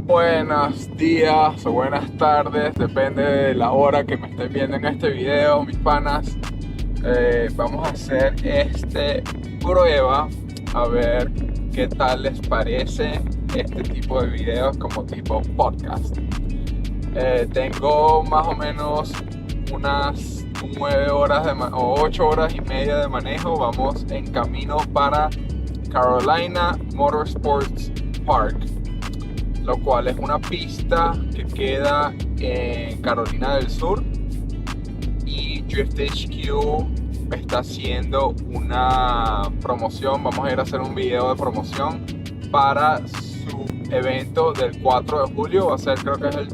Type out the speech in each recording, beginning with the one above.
Buenos días o buenas tardes, depende de la hora que me estén viendo en este video, mis panas. Vamos a hacer este prueba a ver qué tal les parece este tipo de videos como tipo podcast. Tengo más o menos unas 9 horas o 8 horas y media de manejo. Vamos en camino para Carolina Motorsports Park, lo cual es una pista que queda en Carolina del Sur, y Drift HQ está haciendo una promoción. Vamos a ir a hacer un video de promoción para su evento del 4 de julio. Va a ser, creo que es el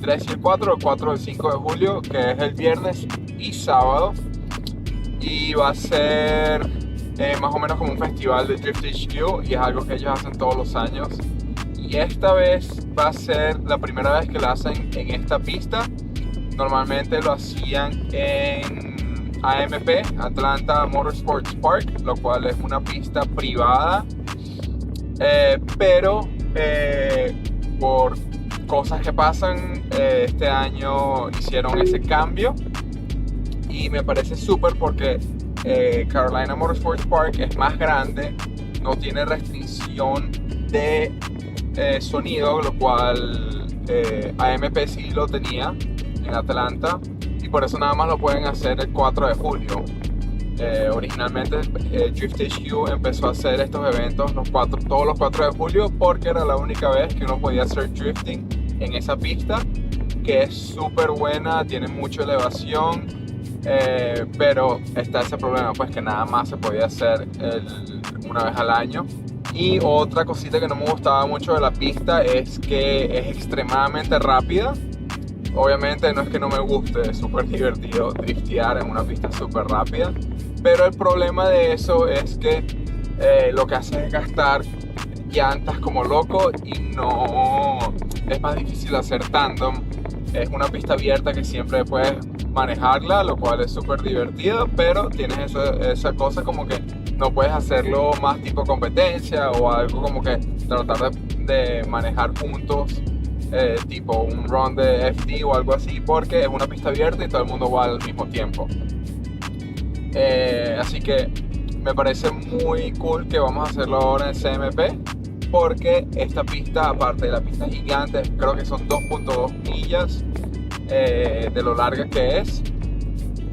3 y el 4, el 4 y el 5 de julio, que es el viernes y sábado, y va a ser más o menos como un festival de Drift HQ, y es algo que ellos hacen todos los años. Y esta vez va a ser la primera vez que lo hacen en esta pista. Normalmente lo hacían en AMP, Atlanta Motorsports Park, lo cual es una pista privada, pero por cosas que pasan, este año hicieron ese cambio, y me parece súper porque Carolina Motorsports Park es más grande, no tiene restricción de sonido, lo cual AMP sí lo tenía en Atlanta, y por eso nada más lo pueden hacer el 4 de julio. Originalmente Drift HQ empezó a hacer estos eventos todos los 4 de julio, porque era la única vez que uno podía hacer drifting en esa pista, que es súper buena, tiene mucha elevación, pero está ese problema, pues que nada más se podía hacer una vez al año. Y otra cosita que no me gustaba mucho de la pista es que es extremadamente rápida. Obviamente no es que no me guste, es súper divertido driftear en una pista súper rápida, pero el problema de eso es que lo que hace es gastar llantas como loco, y no es más difícil hacer tandem. Es una pista abierta que siempre puedes manejarla, lo cual es súper divertido, pero tienes esa cosa como que no puedes hacerlo más tipo competencia o algo, como que tratar de manejar juntos, tipo un run de FD o algo así, porque es una pista abierta y todo el mundo va al mismo tiempo. Así que me parece muy cool que vamos a hacerlo ahora en CMP, porque esta pista, aparte de la pista gigante, creo que son 2.2 millas de lo larga que es,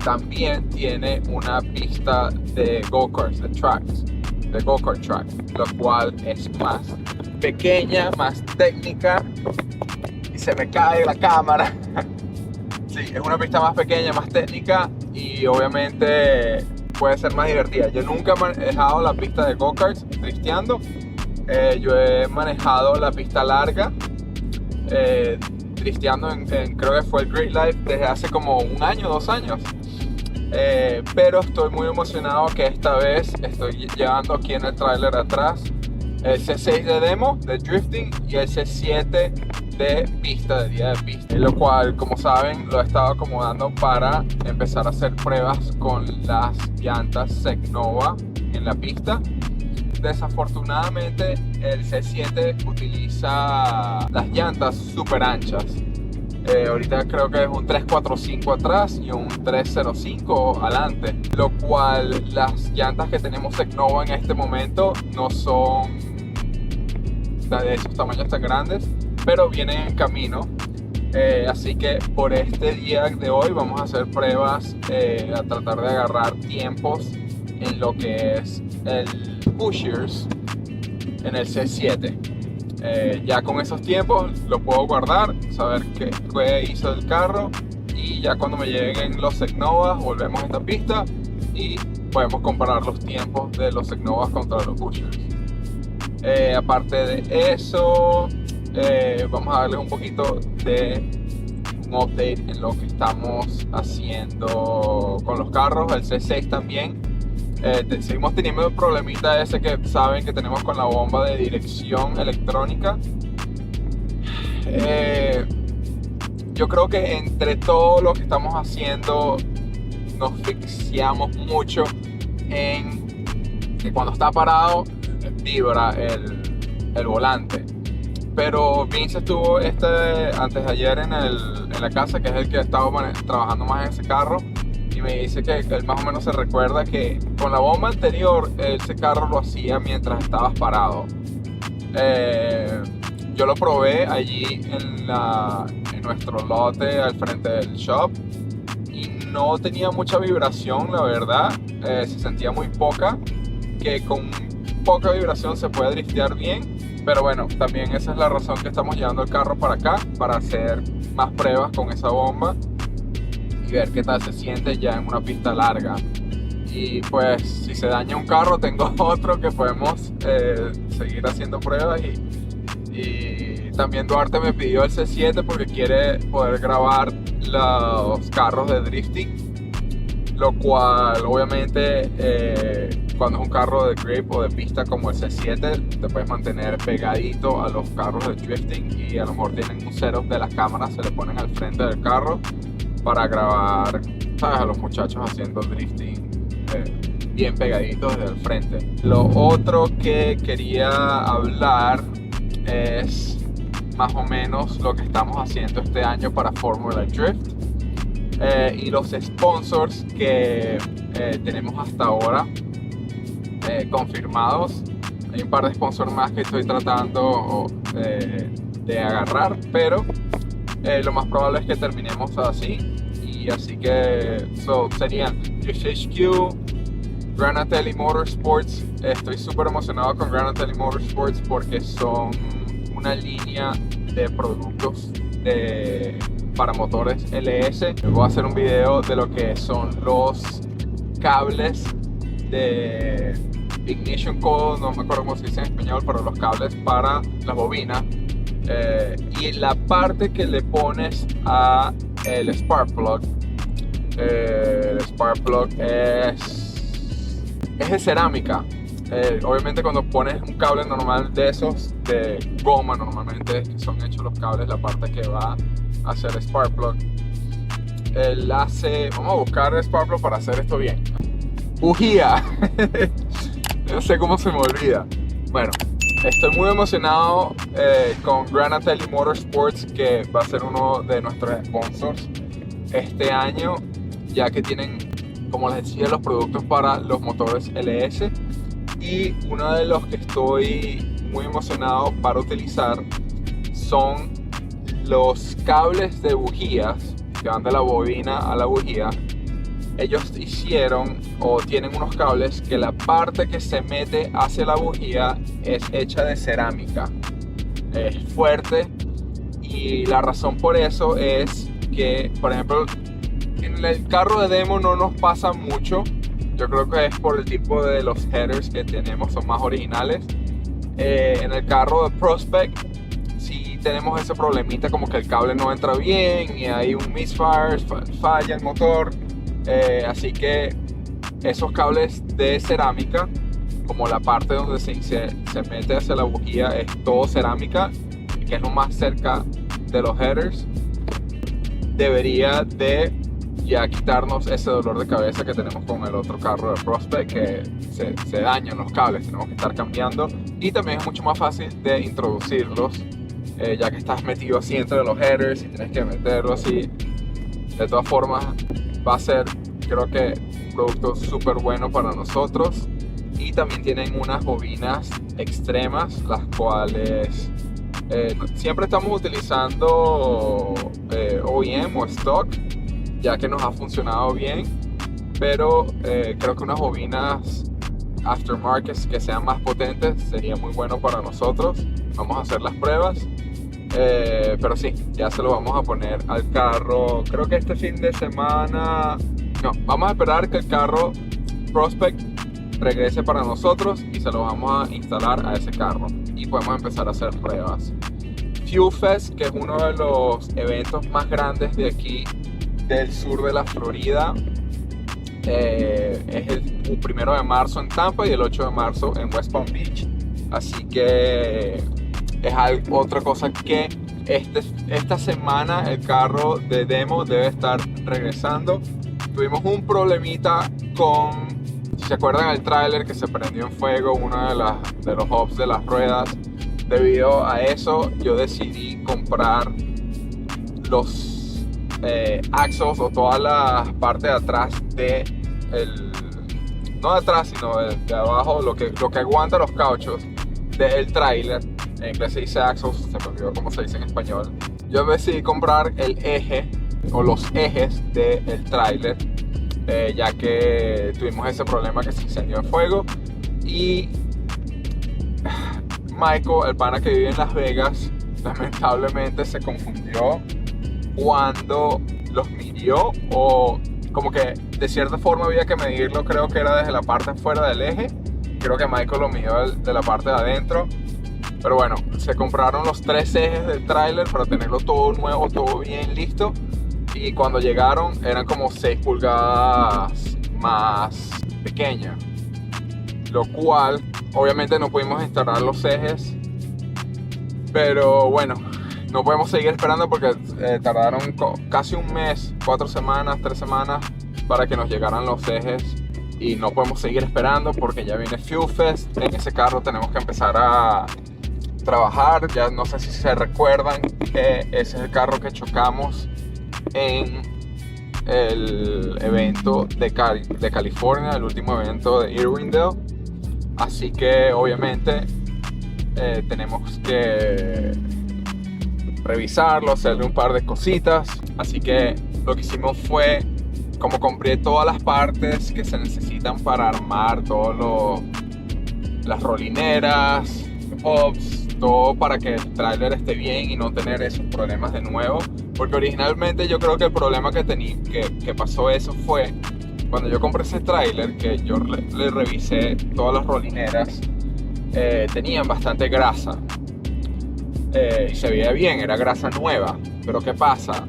también tiene una pista de go-karts, de go-kart track, lo cual es más pequeña, más técnica, y se me cae la cámara. Sí, es una pista más pequeña, más técnica, y obviamente puede ser más divertida. Yo nunca he manejado la pista de go-karts drifteando. Yo he manejado la pista larga drifteando creo que fue el Great Life desde hace como un año, 2 años. Pero estoy muy emocionado que esta vez estoy llevando aquí en el tráiler atrás el C6 de demo de drifting y el C7 de pista, de día de pista, lo cual, como saben, lo he estado acomodando para empezar a hacer pruebas con las llantas Secnova en la pista. Desafortunadamente el C7 utiliza las llantas súper anchas. Ahorita creo que es un 345 atrás y un 305 adelante, lo cual las llantas que tenemos Secnova en este momento no son de esos tamaños tan grandes, pero vienen en camino. Así que por este día de hoy vamos a hacer pruebas, a tratar de agarrar tiempos en lo que es el pushers en el C7. Ya con esos tiempos lo puedo guardar, saber qué hizo el carro, y ya cuando me lleguen los Secnovas volvemos a esta pista y podemos comparar los tiempos de los Secnovas contra los pushers. Aparte de eso, vamos a darles un poquito de un update en lo que estamos haciendo con los carros. El C6 también seguimos teniendo el problemita ese que saben que tenemos con la bomba de dirección electrónica. Yo creo que entre todo lo que estamos haciendo nos asfixiamos mucho en que cuando está parado vibra el volante. Pero Vince estuvo antes de ayer en la casa, que es el que estaba trabajando más en ese carro, y me dice que él más o menos se recuerda que con la bomba anterior ese carro lo hacía mientras estabas parado. Yo lo probé allí en nuestro lote al frente del shop y no tenía mucha vibración, la verdad. Se sentía muy poca, que con poca vibración se puede driftear bien. Pero bueno, también esa es la razón que estamos llevando el carro para acá, para hacer más pruebas con esa bomba y ver qué tal se siente ya en una pista larga. Y pues si se daña un carro, tengo otro que podemos seguir haciendo pruebas. Y también Duarte me pidió el C7 porque quiere poder grabar los carros de drifting, lo cual obviamente cuando es un carro de grip o de pista como el C7 te puedes mantener pegadito a los carros de drifting, y a lo mejor tienen un setup de las cámaras, se le ponen al frente del carro para grabar, ¿sabes?, a los muchachos haciendo drifting bien pegaditos desde el frente. Lo otro que quería hablar es más o menos lo que estamos haciendo este año para Formula Drift y los sponsors que tenemos hasta ahora confirmados. Hay un par de sponsors más que estoy tratando de agarrar, pero lo más probable es que terminemos así. Y así que serían Drift HQ, Granatelli Motorsports. Estoy súper emocionado con Granatelli Motorsports porque son una línea de productos para motores LS. Voy a hacer un video de lo que son los cables de ignition coil, no me acuerdo cómo se dice en español, pero los cables para las bobinas, y la parte que le pones a el spark plug. El spark plug es de cerámica. Obviamente cuando pones un cable normal de esos de goma, normalmente que son hechos los cables, la parte que va hacia el spark plug, vamos a buscar el spark plug para hacer esto bien. Bujía. No sé cómo se me olvida. Bueno, estoy muy emocionado con Granatelli Motorsports, que va a ser uno de nuestros sponsors este año, ya que tienen, como les decía, los productos para los motores LS. Y uno de los que estoy muy emocionado para utilizar son los cables de bujías que van de la bobina a la bujía. Ellos hicieron o tienen unos cables que la parte que se mete hacia la bujía es hecha de cerámica. Es fuerte, y la razón por eso es que, por ejemplo, en el carro de demo no nos pasa mucho. Yo creo que es por el tipo de los headers que tenemos, son más originales. En el carro de Prospect sí tenemos ese problemita, como que el cable no entra bien y hay un misfire, falla el motor. Así que esos cables de cerámica, como la parte donde se mete hacia la bujía es todo cerámica, que es lo más cerca de los headers, debería de ya quitarnos ese dolor de cabeza que tenemos con el otro carro de Prospect, que se dañan los cables, tenemos que estar cambiando, y también es mucho más fácil de introducirlos, ya que estás metido así entre los headers y tienes que meterlo así. De todas formas, va a ser, creo que, un producto súper bueno para nosotros. Y también tienen unas bobinas extremas, las cuales siempre estamos utilizando OEM o stock, ya que nos ha funcionado bien, pero creo que unas bobinas aftermarket que sean más potentes sería muy bueno para nosotros. Vamos a hacer las pruebas, pero sí, ya se lo vamos a poner al carro, creo que este fin de semana. No, vamos a esperar que el carro Prospect regrese para nosotros y se lo vamos a instalar a ese carro y podemos empezar a hacer pruebas. Fuel Fest, que es uno de los eventos más grandes de aquí del sur de la Florida, es el 1 de marzo en Tampa y el 8 de marzo en West Palm Beach. Así que es otra cosa que esta semana el carro de demo debe estar regresando. Tuvimos un problemita con, si se acuerdan, el tráiler que se prendió en fuego, uno de los hubs de las ruedas. debido a eso yo decidí comprar los axles o toda la parte de atrás no de atrás sino de abajo, lo que aguanta los cauchos del tráiler. En inglés se dice axles, se me olvidó cómo se dice en español. Yo decidí comprar el eje o los ejes del tráiler, ya que tuvimos ese problema que se incendió en fuego. Y Michael, el pana que vive en Las Vegas, lamentablemente se confundió cuando los midió, o como que de cierta forma había que medirlo, creo que era desde la parte afuera del eje. Creo que Michael lo midió de la parte de adentro. Pero bueno, se compraron los 3 ejes del tráiler para tenerlo todo nuevo, todo bien listo. Y cuando llegaron eran como 6 pulgadas más pequeña, lo cual obviamente no pudimos instalar los ejes. Pero bueno, no podemos seguir esperando porque tardaron casi un mes, 4 semanas, 3 semanas para que nos llegaran los ejes. Y no podemos seguir esperando porque ya viene Fuel Fest. En ese carro tenemos que empezar a trabajar. Ya no sé si se recuerdan que ese es el carro que chocamos en el evento de California, el último evento de Irwindale. Así que obviamente tenemos que revisarlo, hacerle un par de cositas. Así que lo que hicimos fue, como compré todas las partes que se necesitan para armar las rolineras, hubs, todo para que el tráiler esté bien y no tener esos problemas de nuevo. Porque originalmente yo creo que el problema que pasó eso fue cuando yo compré ese tráiler, que yo le revisé todas las rolineras, tenían bastante grasa. Y se veía bien, era grasa nueva. Pero ¿qué pasa?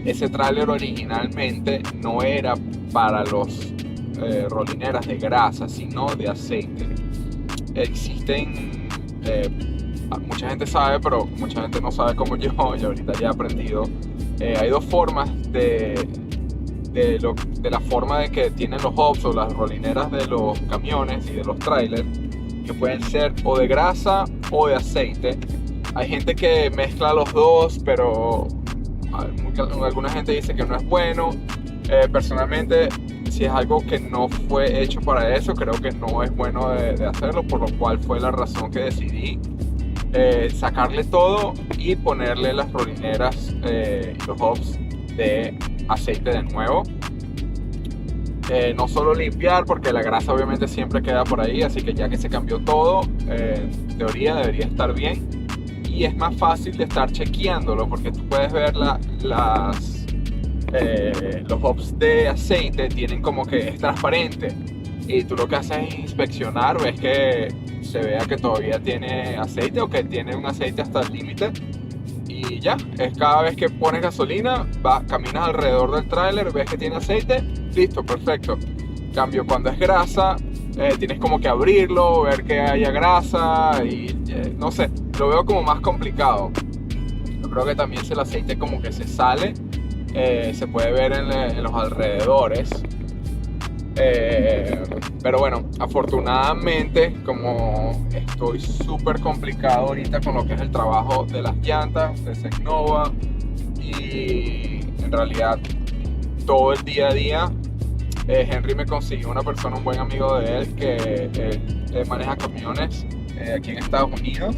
Ese tráiler originalmente no era para los rolineras de grasa, sino de aceite. Existen, mucha gente sabe, pero mucha gente no sabe como yo, y ahorita ya he aprendido. Hay 2 formas de la forma de que tienen los hubs o las rolineras de los camiones y de los trailers, que pueden ser o de grasa o de aceite. Hay gente que mezcla los dos, pero alguna gente dice que no es bueno. Personalmente, si es algo que no fue hecho para eso, creo que no es bueno de hacerlo, por lo cual fue la razón que decidí sacarle todo y ponerle las rolineras y los hubs de aceite de nuevo. No solo limpiar, porque la grasa obviamente siempre queda por ahí, así que ya que se cambió todo, en teoría debería estar bien. Y es más fácil de estar chequeándolo porque tú puedes ver los hubs de aceite tienen como que es transparente, y tú lo que haces es inspeccionar, ves que se vea que todavía tiene aceite o que tiene un aceite hasta el límite, y ya, es cada vez que pones gasolina, caminas alrededor del tráiler, ves que tiene aceite, listo, perfecto. Cambio, cuando es grasa, tienes como que abrirlo, ver que haya grasa y no sé, lo veo como más complicado. Yo creo que también si el aceite como que se sale, se puede ver en los alrededores. Pero bueno, afortunadamente, como estoy súper complicado ahorita con lo que es el trabajo de las llantas de Secnova, y en realidad todo el día a día, Henry me consiguió una persona, un buen amigo de él, que maneja camiones aquí en Estados Unidos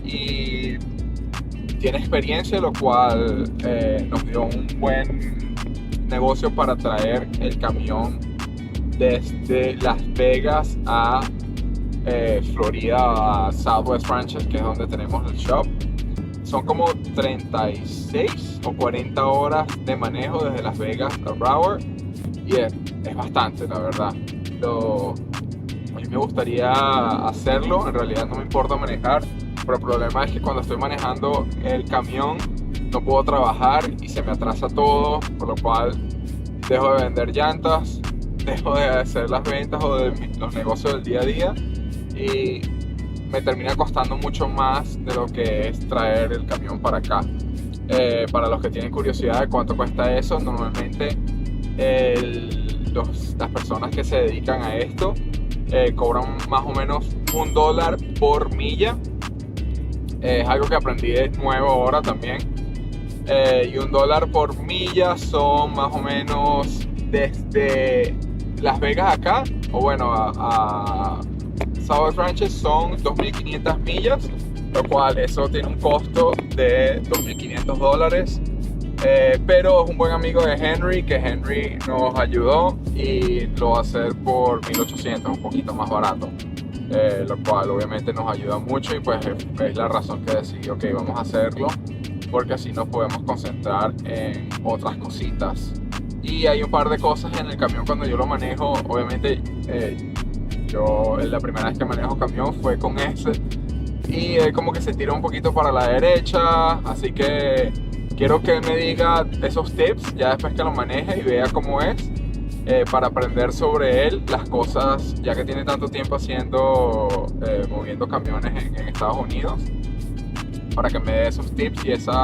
y tiene experiencia, lo cual nos dio un buen negocio para traer el camión desde Las Vegas a Florida, a Southwest Ranches, que es donde tenemos el shop. Son como 36 o 40 horas de manejo desde Las Vegas a Broward, y es bastante, la verdad. A mí me gustaría hacerlo, en realidad no me importa manejar, pero el problema es que cuando estoy manejando el camión no puedo trabajar y se me atrasa todo, por lo cual dejo de vender llantas, dejo de hacer las ventas o de los negocios del día a día, y me termina costando mucho más de lo que es traer el camión para acá. Para los que tienen curiosidad de cuánto cuesta eso, normalmente las personas que se dedican a esto cobran más o menos $1 por milla. Es algo que aprendí de nuevo ahora también. Y $1 por milla son más o menos desde Las Vegas acá, o bueno, a South Ranches son 2.500 millas, lo cual eso tiene un costo de $2.500. Pero es un buen amigo de Henry, que Henry nos ayudó y lo va a hacer por 1.800, un poquito más barato. Lo cual obviamente nos ayuda mucho y pues es la razón que decidí, ok, vamos a hacerlo, porque así nos podemos concentrar en otras cositas. Y hay un par de cosas en el camión cuando yo lo manejo. Obviamente yo la primera vez que manejo camión fue con ese y como que se tira un poquito para la derecha, así que quiero que él me diga esos tips ya después que lo maneje y vea cómo es, para aprender sobre él las cosas, ya que tiene tanto tiempo moviendo camiones en Estados Unidos, para que me dé esos tips y esos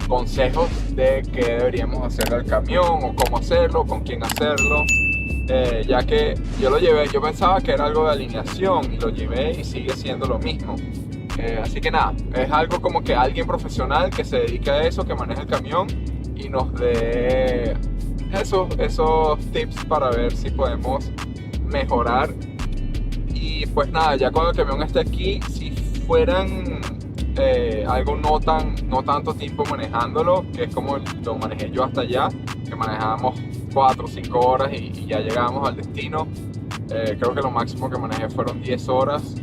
consejos de qué deberíamos hacer al camión o cómo hacerlo, con quién hacerlo, ya que yo pensaba que era algo de alineación y lo llevé y sigue siendo lo mismo. Así que nada, es algo como que alguien profesional que se dedica a eso, que maneja el camión y nos dé esos tips para ver si podemos mejorar. Y pues nada, ya cuando el camión esté aquí, si fueran algo no tanto tiempo manejándolo, que es como lo manejé yo hasta allá, que manejábamos 4 o 5 horas y ya llegábamos al destino. Creo que lo máximo que manejé fueron 10 horas.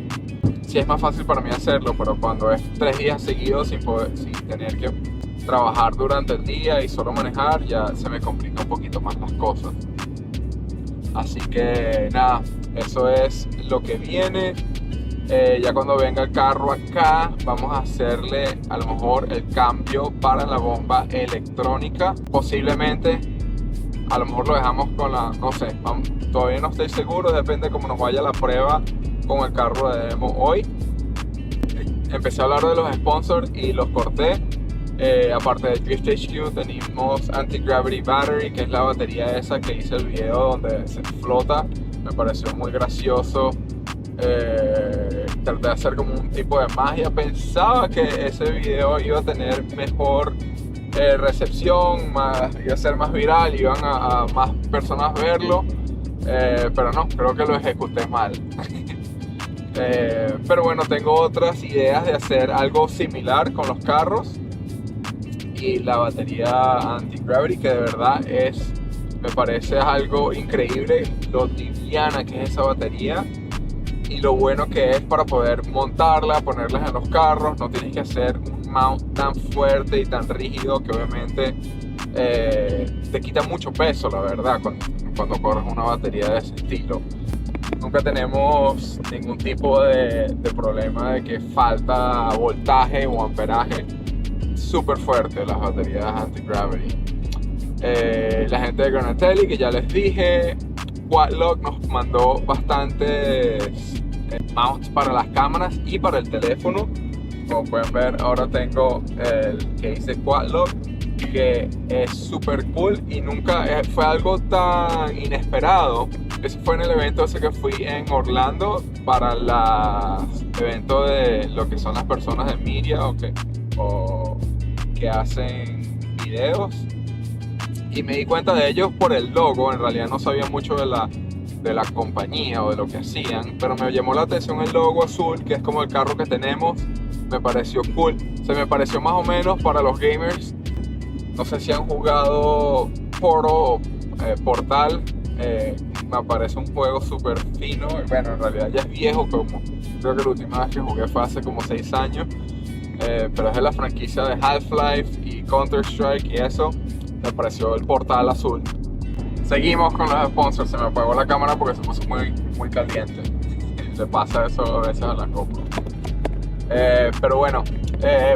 Sí, es más fácil para mí hacerlo, pero cuando es 3 días seguidos sin tener que trabajar durante el día y solo manejar, ya se me complica un poquito más las cosas. Así que nada, eso es lo que viene. Ya cuando venga el carro acá, vamos a hacerle a lo mejor el cambio para la bomba electrónica. Posiblemente, a lo mejor lo dejamos con no sé, todavía no estoy seguro, depende de cómo nos vaya la prueba con el carro de demo hoy. Empecé a hablar de los sponsors y los corté. Aparte del Drift HQ tenemos Anti-Gravity Battery, que es la batería esa que hice el video donde se flota. Me pareció muy gracioso. Traté de hacer como un tipo de magia. Pensaba que ese video iba a tener mejor recepción, iba a ser más viral, iban a más personas verlo, pero no, creo que lo ejecuté mal. Pero bueno, tengo otras ideas de hacer algo similar con los carros y la batería Anti-Gravity, que de verdad me parece algo increíble lo liviana que es esa batería y lo bueno que es para poder montarla, ponerlas en los carros. No tienes que hacer un mount tan fuerte y tan rígido que obviamente te quita mucho peso, la verdad, cuando corres una batería de ese estilo. Nunca tenemos ningún tipo de problema de que falta voltaje o amperaje. Súper fuerte las baterías Anti-Gravity. La gente de Granatelli, que ya les dije, Quadlock nos mandó bastantes mounts para las cámaras y para el teléfono. Como pueden ver, ahora tengo el que dice Quadlock, que es súper cool y nunca fue algo tan inesperado. Eso fue en el evento ese que fui en Orlando para el evento de lo que son las personas de media o que hacen videos, y me di cuenta de ellos por el logo. En realidad no sabía mucho de la compañía o de lo que hacían, pero me llamó la atención el logo azul, que es como el carro que tenemos. Me pareció cool, se me pareció más o menos para los gamers. No sé si han jugado Portal. Me parece un juego súper fino. Bueno, en realidad ya es viejo, creo que la última vez que jugué fue hace como 6 años. Pero es de la franquicia de Half-Life y Counter-Strike y eso. Me pareció el Portal azul. Seguimos con los sponsors. Se me apagó la cámara porque se puso muy, muy caliente. Le pasa eso a veces a la GoPro. Pero bueno,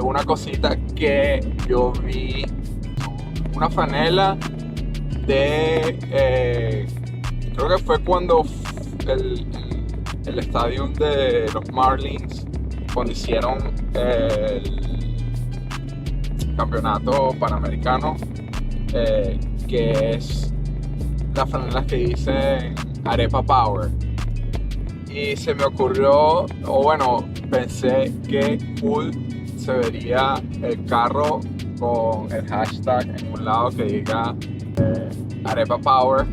una cosita que yo vi, una franela de creo que fue cuando el estadio de los Marlins, cuando hicieron el campeonato panamericano, que es la franela que dice Arepa Power, y se me ocurrió, o bueno, pensé que cool se vería el carro con el hashtag en un lado que diga Arepa Power.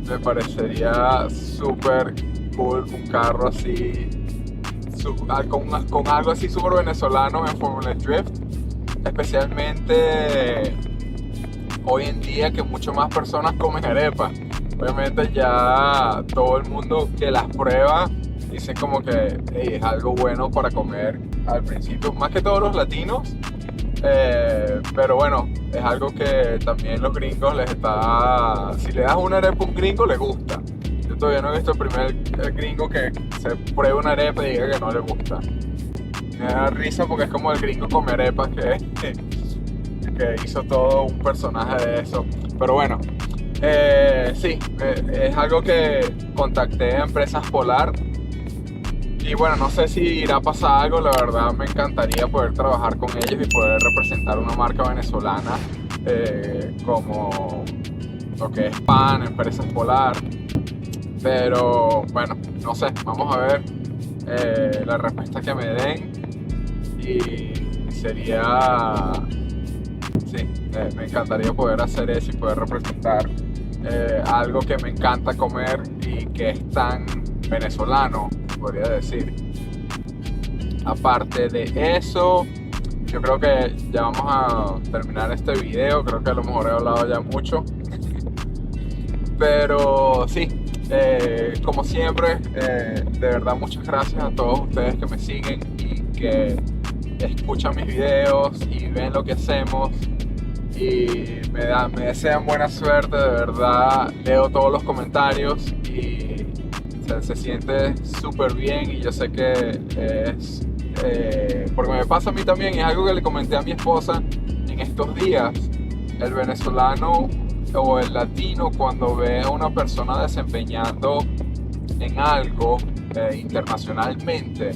Me parecería súper cool un carro así, con algo así súper venezolano en Formula Drift, especialmente hoy en día que mucho más personas comen arepas. Obviamente ya todo el mundo que las prueba dice como que hey, es algo bueno para comer al principio, más que todos los latinos, pero bueno, es algo que también los gringos les está, si le das una arepa a un gringo le gusta. Yo todavía no he visto el gringo que se pruebe una arepa y diga que no le gusta. Me da risa porque es como el gringo come arepas que hizo todo un personaje de eso. Pero bueno, sí, es algo que contacté a Empresas Polar. Y bueno, no sé si irá a pasar algo, la verdad me encantaría poder trabajar con ellos y poder representar una marca venezolana como lo que es PAN, Empresas Polar. Pero bueno, no sé, vamos a ver la respuesta que me den y sería, sí, me encantaría poder hacer eso y poder representar algo que me encanta comer y que es tan venezolano, podría decir. Aparte de eso, yo creo que ya vamos a terminar este video. Creo que a lo mejor he hablado ya mucho, pero sí, como siempre, de verdad muchas gracias a todos ustedes que me siguen y que escuchan mis videos y ven lo que hacemos y me desean buena suerte. De verdad leo todos los comentarios y se siente súper bien, y yo sé que es porque me pasa a mí también, y es algo que le comenté a mi esposa en estos días. El venezolano o el latino, cuando ve a una persona desempeñando en algo internacionalmente,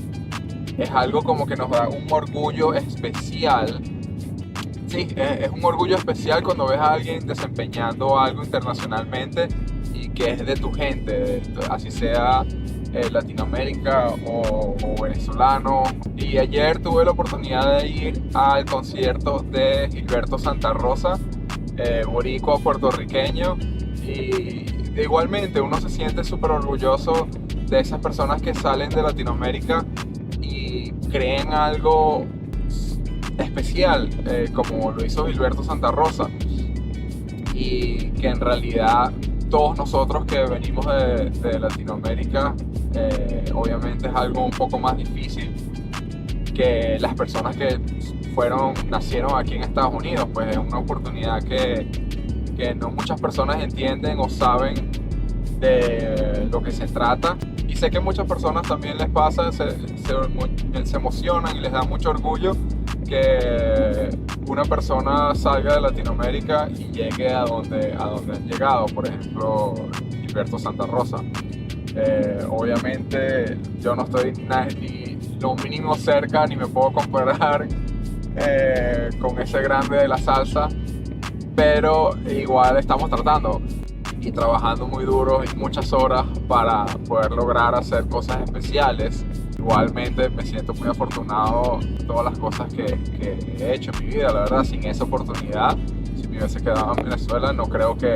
es algo como que nos da un orgullo especial. Sí, es un orgullo especial cuando ves a alguien desempeñando algo internacionalmente y que es de tu gente, así sea Latinoamérica o venezolano. Y ayer tuve la oportunidad de ir al concierto de Gilberto Santa Rosa, boricua puertorriqueño, y igualmente uno se siente súper orgulloso de esas personas que salen de Latinoamérica y creen algo especial, como lo hizo Gilberto Santa Rosa, y que en realidad todos nosotros que venimos de Latinoamérica, obviamente es algo un poco más difícil que las personas que nacieron aquí en Estados Unidos. Pues es una oportunidad que no muchas personas entienden o saben de lo que se trata, y sé que muchas personas también les pasa, se emocionan y les da mucho orgullo que una persona salga de Latinoamérica y llegue a donde han llegado, por ejemplo Gilberto Santa Rosa. Obviamente yo no estoy ni lo mínimo cerca, ni me puedo comparar con ese grande de la salsa, pero igual estamos tratando y trabajando muy duro y muchas horas para poder lograr hacer cosas especiales. Igualmente me siento muy afortunado de todas las cosas que he hecho en mi vida. La verdad, sin esa oportunidad, si me hubiese quedado en Venezuela, no creo que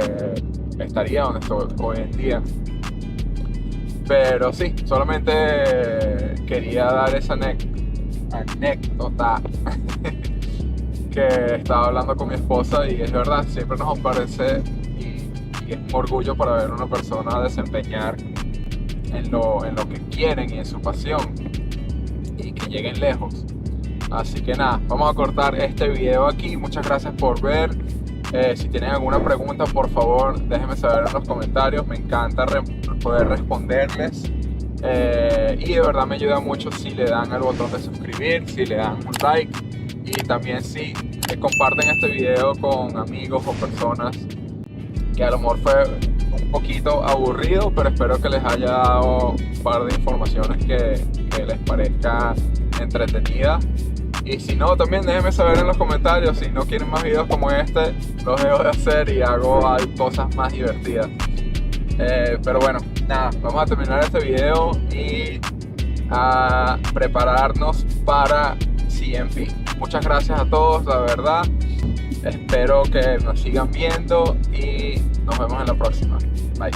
estaría donde estoy hoy en día. Pero sí, solamente quería dar esa anécdota que estaba hablando con mi esposa, y es verdad, siempre nos parece y es un orgullo para ver a una persona desempeñar en lo que quieren y en su pasión, y que lleguen lejos. Así que nada, vamos a cortar este video aquí. Muchas gracias por ver. Si tienen alguna pregunta, por favor déjenme saber en los comentarios. Me encanta poder responderles, y de verdad me ayuda mucho si le dan al botón de suscribir, si le dan un like, y también si comparten este video con amigos o personas que a lo mejor fue un poquito aburrido, pero espero que les haya dado un par de informaciones que les parezca entretenida. Y si no, también déjenme saber en los comentarios. Si no quieren más videos como este, los dejo de hacer y hago cosas más divertidas. Pero bueno, nada, vamos a terminar este video y a prepararnos para CMP. Muchas gracias a todos, la verdad. Espero que nos sigan viendo y nos vemos en la próxima. Bye.